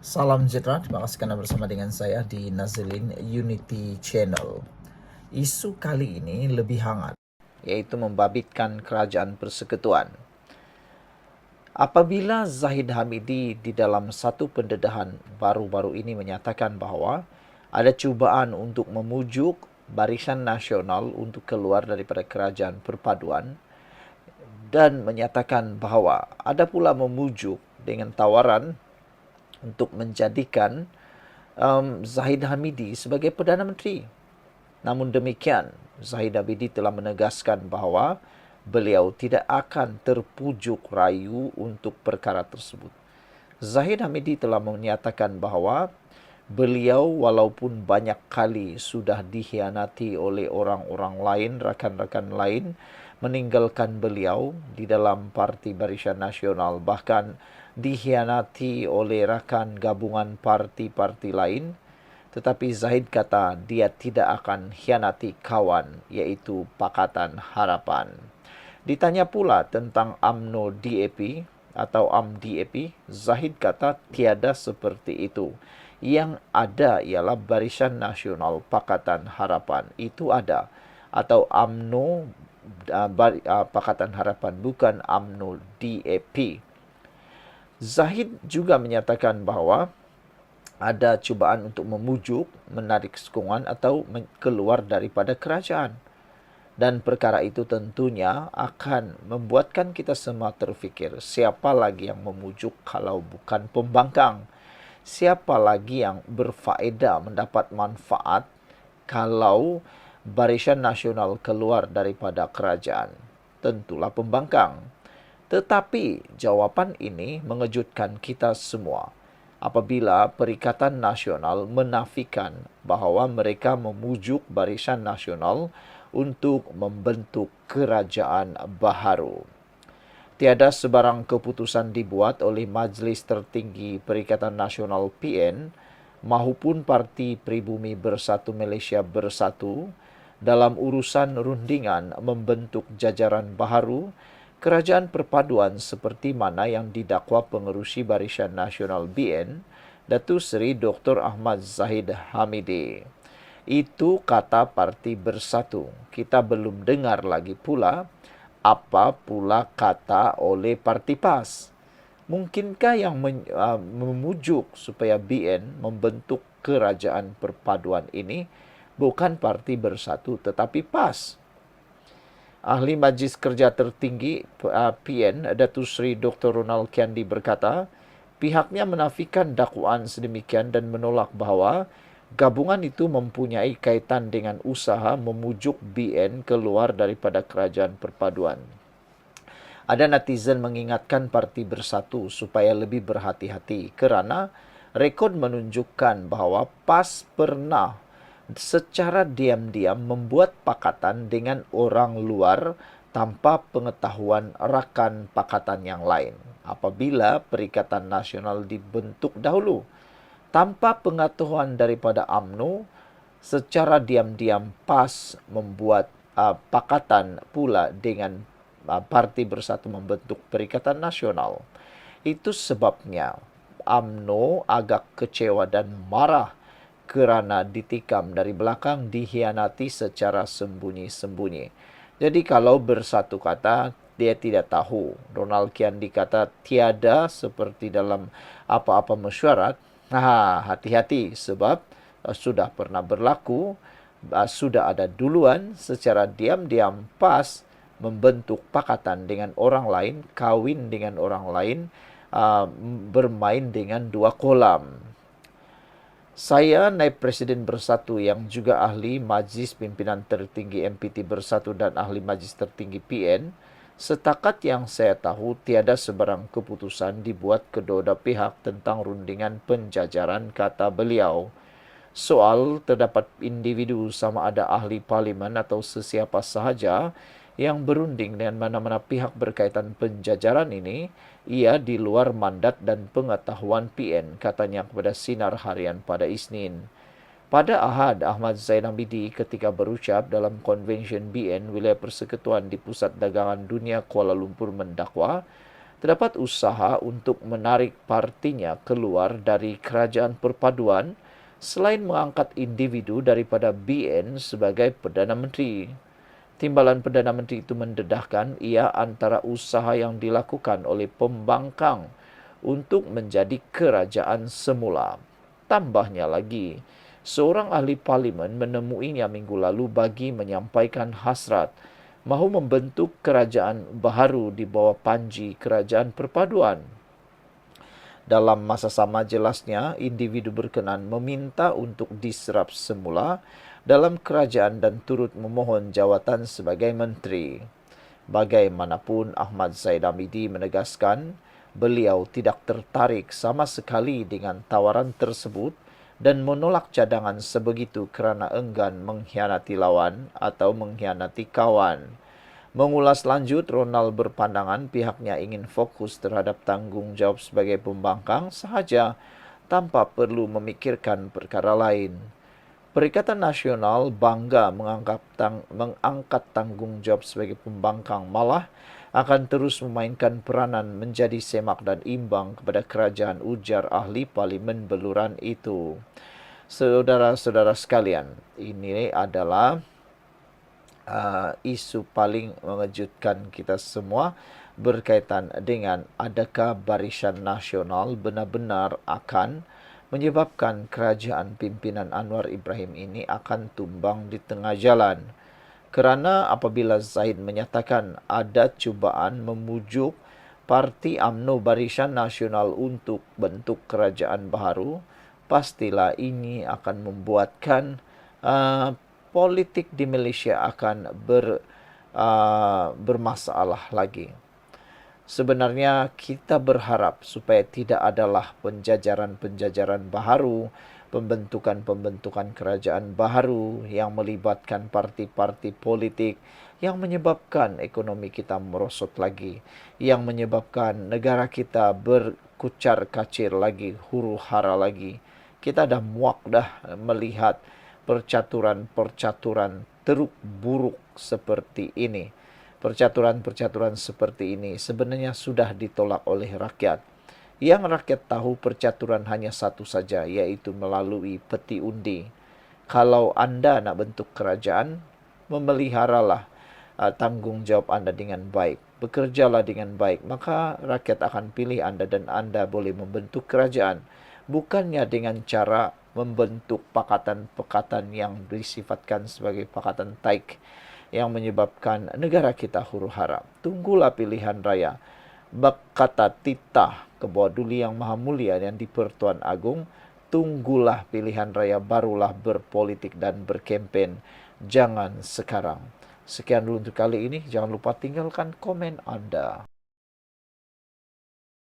Salam sejahtera, terima kasih karena bersama dengan saya di Nazilin Unity Channel. Isu kali ini lebih hangat, yaitu membabitkan kerajaan persekutuan. Apabila Zahid Hamidi di dalam satu pendedahan baru-baru ini menyatakan bahwa ada cubaan untuk memujuk Barisan Nasional untuk keluar daripada kerajaan perpaduan, dan menyatakan bahwa ada pula memujuk dengan tawaran untuk menjadikan Zahid Hamidi sebagai Perdana Menteri. Namun demikian, Zahid Hamidi telah menegaskan bahawa beliau tidak akan terpujuk rayu untuk perkara tersebut. Zahid Hamidi telah menyatakan bahawa beliau walaupun banyak kali sudah dikhianati oleh orang-orang lain, rakan-rakan lain, meninggalkan beliau di dalam Parti Barisan Nasional, bahkan dikhianati oleh rakan gabungan parti-parti lain, tetapi Zahid kata dia tidak akan khianati kawan, iaitu Pakatan Harapan. Ditanya pula tentang UMNO DAP atau UMDAP, Zahid kata tiada seperti itu. Yang ada ialah Barisan Nasional Pakatan Harapan. Itu ada. Atau UMNO Pakatan Harapan, bukan UMNO DAP. Zahid juga menyatakan bahawa ada cubaan untuk memujuk, menarik sokongan atau keluar daripada kerajaan. Dan perkara itu tentunya akan membuatkan kita semua terfikir, siapa lagi yang memujuk kalau bukan pembangkang? Siapa lagi yang berfaedah mendapat manfaat kalau Barisan Nasional keluar daripada kerajaan? Tentulah pembangkang. Tetapi jawapan ini mengejutkan kita semua apabila Perikatan Nasional menafikan bahawa mereka memujuk Barisan Nasional untuk membentuk kerajaan baharu. Tiada sebarang keputusan dibuat oleh Majlis Tertinggi Perikatan Nasional PN maupun Parti Pribumi Bersatu Malaysia Bersatu dalam urusan rundingan membentuk jajaran baharu kerajaan perpaduan seperti mana yang didakwa pengerusi Barisan Nasional BN, Datuk Seri Dr. Ahmad Zahid Hamidi. Itu kata Parti Bersatu. Kita belum dengar lagi pula apa pula kata oleh Parti PAS. Mungkinkah yang memujuk supaya BN membentuk kerajaan perpaduan ini bukan Parti Bersatu tetapi PAS? Ahli Majlis Kerja Tertinggi PN, Datuk Seri Dr. Ronald Kiandi berkata, pihaknya menafikan dakwaan sedemikian dan menolak bahawa gabungan itu mempunyai kaitan dengan usaha memujuk BN keluar daripada kerajaan perpaduan. Ada netizen mengingatkan Parti Bersatu supaya lebih berhati-hati kerana rekod menunjukkan bahawa PAS pernah secara diam-diam membuat pakatan dengan orang luar tanpa pengetahuan rakan pakatan yang lain. Apabila Perikatan Nasional dibentuk dahulu, tanpa pengetahuan daripada UMNO, secara diam-diam PAS membuat pakatan pula dengan Parti Bersatu membentuk Perikatan Nasional. Itu sebabnya UMNO agak kecewa dan marah kerana ditikam dari belakang, dikhianati secara sembunyi-sembunyi. Jadi kalau bersatu kata, dia tidak tahu. Ronald Kiandi kata tiada seperti dalam apa-apa mesyuarat. Hati-hati sebab sudah pernah berlaku, sudah ada duluan secara diam-diam PAS membentuk pakatan dengan orang lain, kawin dengan orang lain, bermain dengan dua kolam. Saya, Naib Presiden Bersatu yang juga ahli Majlis Pimpinan Tertinggi MPT Bersatu dan ahli Majlis Tertinggi PN, setakat yang saya tahu tiada sebarang keputusan dibuat kedua-dua pihak tentang rundingan penjajaran, kata beliau. Soal terdapat individu sama ada ahli parlimen atau sesiapa sahaja yang berunding dengan mana-mana pihak berkaitan penjajaran ini, ia di luar mandat dan pengetahuan PN, katanya kepada Sinar Harian pada Isnin. Pada Ahad, Ahmad Zain Hamidi ketika berucap dalam konvensyen BN Wilayah Persekutuan di Pusat Dagangan Dunia Kuala Lumpur mendakwa terdapat usaha untuk menarik partinya keluar dari kerajaan perpaduan selain mengangkat individu daripada BN sebagai Perdana Menteri. Timbalan Perdana Menteri itu mendedahkan ia antara usaha yang dilakukan oleh pembangkang untuk menjadi kerajaan semula. Tambahnya lagi, seorang ahli parlimen menemuinya minggu lalu bagi menyampaikan hasrat mahu membentuk kerajaan baharu di bawah panji kerajaan perpaduan. Dalam masa sama jelasnya, individu berkenan meminta untuk diserap semula dalam kerajaan dan turut memohon jawatan sebagai menteri. Bagaimanapun, Ahmad Zaid Hamidi menegaskan beliau tidak tertarik sama sekali dengan tawaran tersebut dan menolak cadangan sebegitu kerana enggan mengkhianati lawan atau mengkhianati kawan. Mengulas lanjut, Ronald berpandangan pihaknya ingin fokus terhadap tanggungjawab sebagai pembangkang sahaja tanpa perlu memikirkan perkara lain. Perikatan Nasional bangga mengangkat tanggungjawab sebagai pembangkang, malah akan terus memainkan peranan menjadi semak dan imbang kepada kerajaan, ujar ahli parlimen beluran itu. Saudara-saudara sekalian, ini adalah isu paling mengejutkan kita semua berkaitan dengan adakah Barisan Nasional benar-benar akan menyebabkan kerajaan pimpinan Anwar Ibrahim ini akan tumbang di tengah jalan. Kerana apabila Zaid menyatakan ada cubaan memujuk Parti UMNO Barisan Nasional untuk bentuk kerajaan baharu, pastilah ini akan membuatkan politik di Malaysia akan bermasalah lagi. Sebenarnya kita berharap supaya tidak adalah penjajaran-penjajaran baharu, pembentukan-pembentukan kerajaan baharu yang melibatkan parti-parti politik yang menyebabkan ekonomi kita merosot lagi, yang menyebabkan negara kita berkucar-kacir lagi, huru-hara lagi. Kita dah muak dah melihat percaturan-percaturan teruk buruk seperti ini. Percaturan-percaturan seperti ini sebenarnya sudah ditolak oleh rakyat. Yang rakyat tahu percaturan hanya satu saja, iaitu melalui peti undi. Kalau anda nak bentuk kerajaan, memeliharalah tanggungjawab anda dengan baik. Bekerjalah dengan baik, maka rakyat akan pilih anda dan anda boleh membentuk kerajaan. Bukannya dengan cara membentuk pakatan-pakatan yang disifatkan sebagai pakatan taik yang menyebabkan negara kita huru-hara. Tunggulah pilihan raya. Berkata titah ke bawah duli yang maha mulia yang di Pertuan Agong, tunggulah pilihan raya barulah berpolitik dan berkempen. Jangan sekarang. Sekian dulu untuk kali ini. Jangan lupa tinggalkan komen anda.